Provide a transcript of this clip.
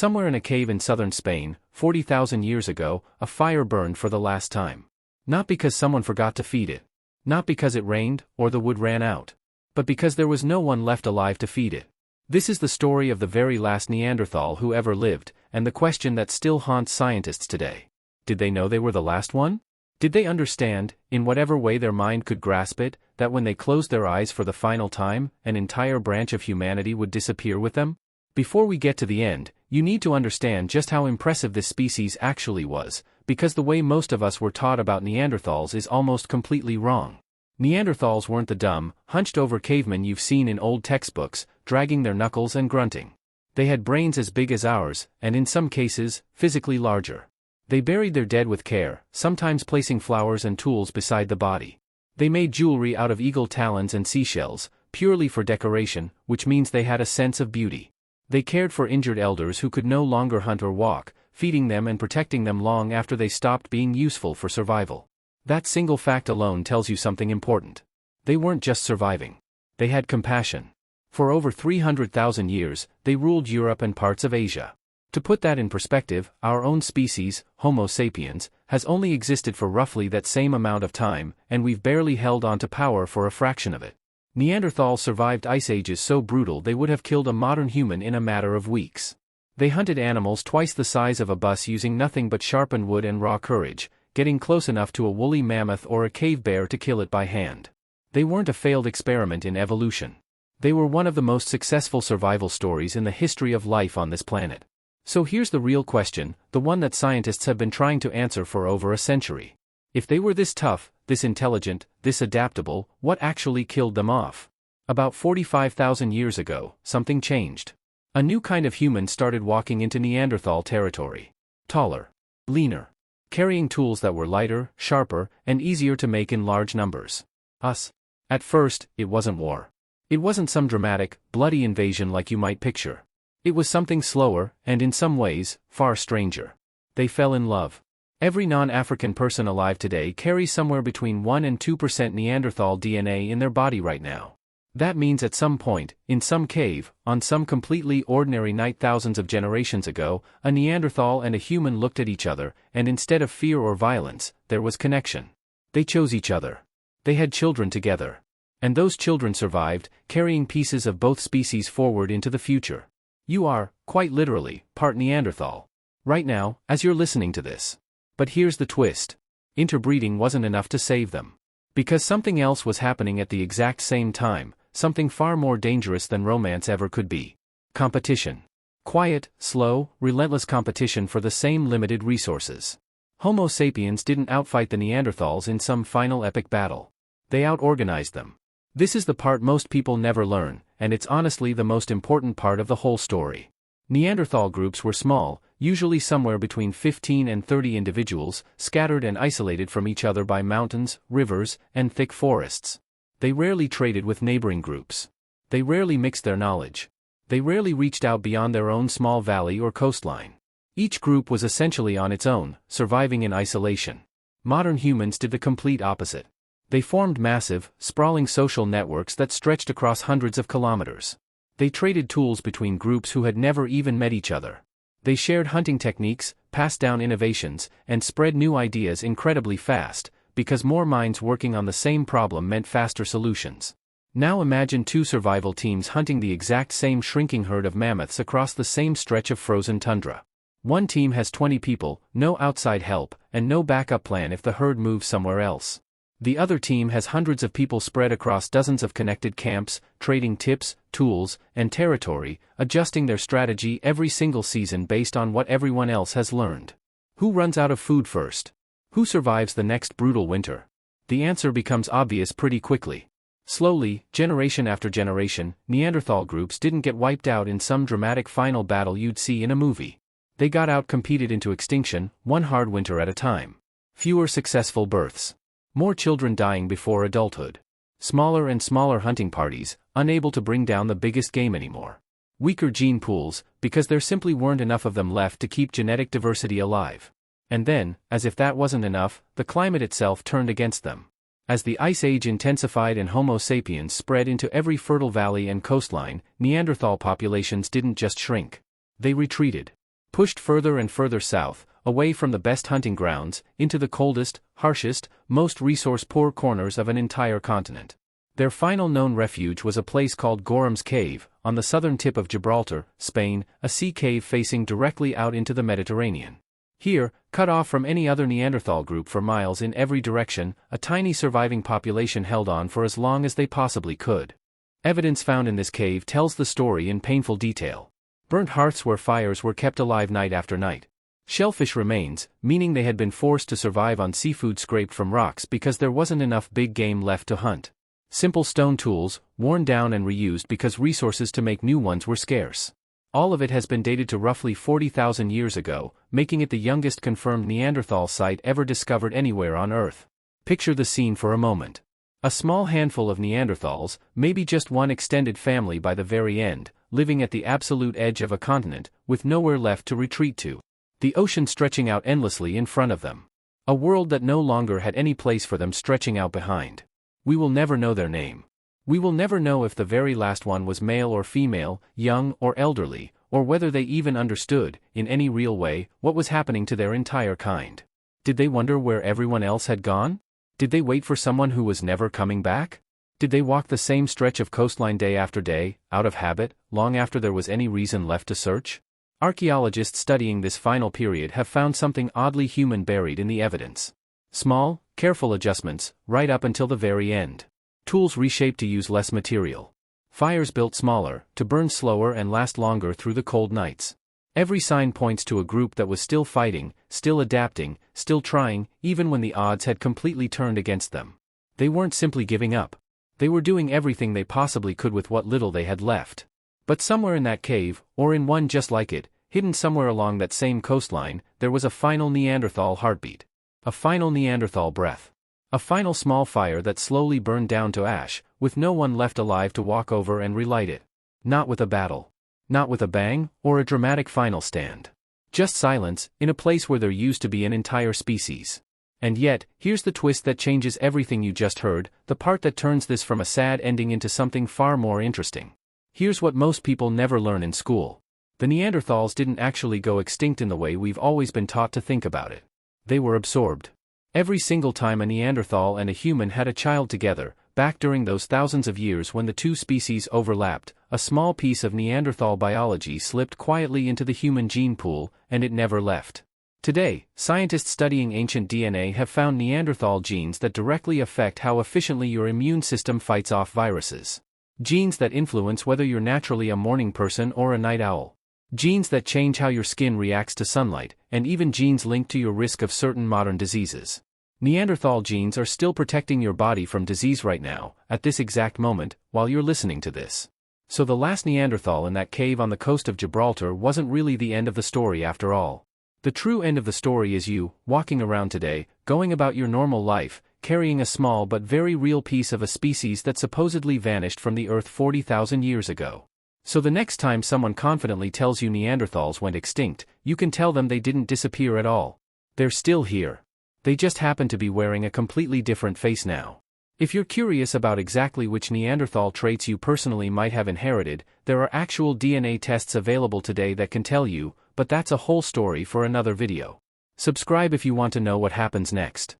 Somewhere in a cave in southern Spain, 40,000 years ago, a fire burned for the last time. Not because someone forgot to feed it. Not because it rained, or the wood ran out. But because there was no one left alive to feed it. This is the story of the very last Neanderthal who ever lived, and the question that still haunts scientists today. Did they know they were the last one? Did they understand, in whatever way their mind could grasp it, that when they closed their eyes for the final time, an entire branch of humanity would disappear with them? Before we get to the end, you need to understand just how impressive this species actually was, because the way most of us were taught about Neanderthals is almost completely wrong. Neanderthals weren't the dumb, hunched-over cavemen you've seen in old textbooks, dragging their knuckles and grunting. They had brains as big as ours, and in some cases, physically larger. They buried their dead with care, sometimes placing flowers and tools beside the body. They made jewelry out of eagle talons and seashells, purely for decoration, which means they had a sense of beauty. They cared for injured elders who could no longer hunt or walk, feeding them and protecting them long after they stopped being useful for survival. That single fact alone tells you something important. They weren't just surviving. They had compassion. For over 300,000 years, they ruled Europe and parts of Asia. To put that in perspective, our own species, Homo sapiens, has only existed for roughly that same amount of time, and we've barely held on to power for a fraction of it. Neanderthals survived ice ages so brutal they would have killed a modern human in a matter of weeks. They hunted animals twice the size of a bus using nothing but sharpened wood and raw courage, getting close enough to a woolly mammoth or a cave bear to kill it by hand. They weren't a failed experiment in evolution. They were one of the most successful survival stories in the history of life on this planet. So here's the real question, the one that scientists have been trying to answer for over a century. If they were this tough, this intelligent, this adaptable, what actually killed them off? About 45,000 years ago, something changed. A new kind of human started walking into Neanderthal territory. Taller. Leaner. Carrying tools that were lighter, sharper, and easier to make in large numbers. Us. At first, it wasn't war. It wasn't some dramatic, bloody invasion like you might picture. It was something slower, and in some ways, far stranger. They fell in love. Every non-African person alive today carries somewhere between 1 and 2% Neanderthal DNA in their body right now. That means at some point, in some cave, on some completely ordinary night thousands of generations ago, a Neanderthal and a human looked at each other, and instead of fear or violence, there was connection. They chose each other. They had children together. And those children survived, carrying pieces of both species forward into the future. You are, quite literally, part Neanderthal. Right now, as you're listening to this. But here's the twist. Interbreeding wasn't enough to save them. Because something else was happening at the exact same time, something far more dangerous than romance ever could be. Competition. Quiet, slow, relentless competition for the same limited resources. Homo sapiens didn't outfight the Neanderthals in some final epic battle. They outorganized them. This is the part most people never learn, and it's honestly the most important part of the whole story. Neanderthal groups were small, usually somewhere between 15 and 30 individuals, scattered and isolated from each other by mountains, rivers, and thick forests. They rarely traded with neighboring groups. They rarely mixed their knowledge. They rarely reached out beyond their own small valley or coastline. Each group was essentially on its own, surviving in isolation. Modern humans did the complete opposite. They formed massive, sprawling social networks that stretched across hundreds of kilometers. They traded tools between groups who had never even met each other. They shared hunting techniques, passed down innovations, and spread new ideas incredibly fast, because more minds working on the same problem meant faster solutions. Now imagine two survival teams hunting the exact same shrinking herd of mammoths across the same stretch of frozen tundra. One team has 20 people, no outside help, and no backup plan if the herd moves somewhere else. The other team has hundreds of people spread across dozens of connected camps, trading tips, tools, and territory, adjusting their strategy every single season based on what everyone else has learned. Who runs out of food first? Who survives the next brutal winter? The answer becomes obvious pretty quickly. Slowly, generation after generation, Neanderthal groups didn't get wiped out in some dramatic final battle you'd see in a movie. They got out-competed into extinction, one hard winter at a time. Fewer successful births. More children dying before adulthood. Smaller and smaller hunting parties, unable to bring down the biggest game anymore. Weaker gene pools, because there simply weren't enough of them left to keep genetic diversity alive. And then, as if that wasn't enough, the climate itself turned against them. As the Ice Age intensified and Homo sapiens spread into every fertile valley and coastline, Neanderthal populations didn't just shrink. They retreated. pushed further and further south, away from the best hunting grounds, into the coldest, harshest, most resource-poor corners of an entire continent. Their final known refuge was a place called Gorham's Cave, on the southern tip of Gibraltar, Spain, a sea cave facing directly out into the Mediterranean. Here, cut off from any other Neanderthal group for miles in every direction, a tiny surviving population held on for as long as they possibly could. Evidence found in this cave tells the story in painful detail. Burnt hearths where fires were kept alive night after night. Shellfish remains, meaning they had been forced to survive on seafood scraped from rocks because there wasn't enough big game left to hunt. Simple stone tools, worn down and reused because resources to make new ones were scarce. All of it has been dated to roughly 40,000 years ago, making it the youngest confirmed Neanderthal site ever discovered anywhere on Earth. Picture the scene for a moment. A small handful of Neanderthals, maybe just one extended family by the very end, living at the absolute edge of a continent, with nowhere left to retreat to. The ocean stretching out endlessly in front of them. A world that no longer had any place for them stretching out behind. We will never know their name. We will never know if the very last one was male or female, young or elderly, or whether they even understood, in any real way, what was happening to their entire kind. Did they wonder where everyone else had gone? Did they wait for someone who was never coming back? Did they walk the same stretch of coastline day after day, out of habit, long after there was any reason left to search? Archaeologists studying this final period have found something oddly human buried in the evidence. Small, careful adjustments, right up until the very end. Tools reshaped to use less material. Fires built smaller, to burn slower and last longer through the cold nights. Every sign points to a group that was still fighting, still adapting, still trying, even when the odds had completely turned against them. They weren't simply giving up. They were doing everything they possibly could with what little they had left. But somewhere in that cave, or in one just like it, hidden somewhere along that same coastline, there was a final Neanderthal heartbeat. A final Neanderthal breath. A final small fire that slowly burned down to ash, with no one left alive to walk over and relight it. Not with a battle. Not with a bang, or a dramatic final stand. Just silence, in a place where there used to be an entire species. And yet, here's the twist that changes everything you just heard, the part that turns this from a sad ending into something far more interesting. Here's what most people never learn in school. The Neanderthals didn't actually go extinct in the way we've always been taught to think about it. They were absorbed. Every single time a Neanderthal and a human had a child together, back during those thousands of years when the two species overlapped, a small piece of Neanderthal biology slipped quietly into the human gene pool, and it never left. Today, scientists studying ancient DNA have found Neanderthal genes that directly affect how efficiently your immune system fights off viruses. Genes that influence whether you're naturally a morning person or a night owl. Genes that change how your skin reacts to sunlight, and even genes linked to your risk of certain modern diseases. Neanderthal genes are still protecting your body from disease right now, at this exact moment, while you're listening to this. So the last Neanderthal in that cave on the coast of Gibraltar wasn't really the end of the story after all. The true end of the story is you, walking around today, going about your normal life, carrying a small but very real piece of a species that supposedly vanished from the Earth 40,000 years ago. So the next time someone confidently tells you Neanderthals went extinct, you can tell them they didn't disappear at all. They're still here. They just happen to be wearing a completely different face now. If you're curious about exactly which Neanderthal traits you personally might have inherited, there are actual DNA tests available today that can tell you, but that's a whole story for another video. Subscribe if you want to know what happens next.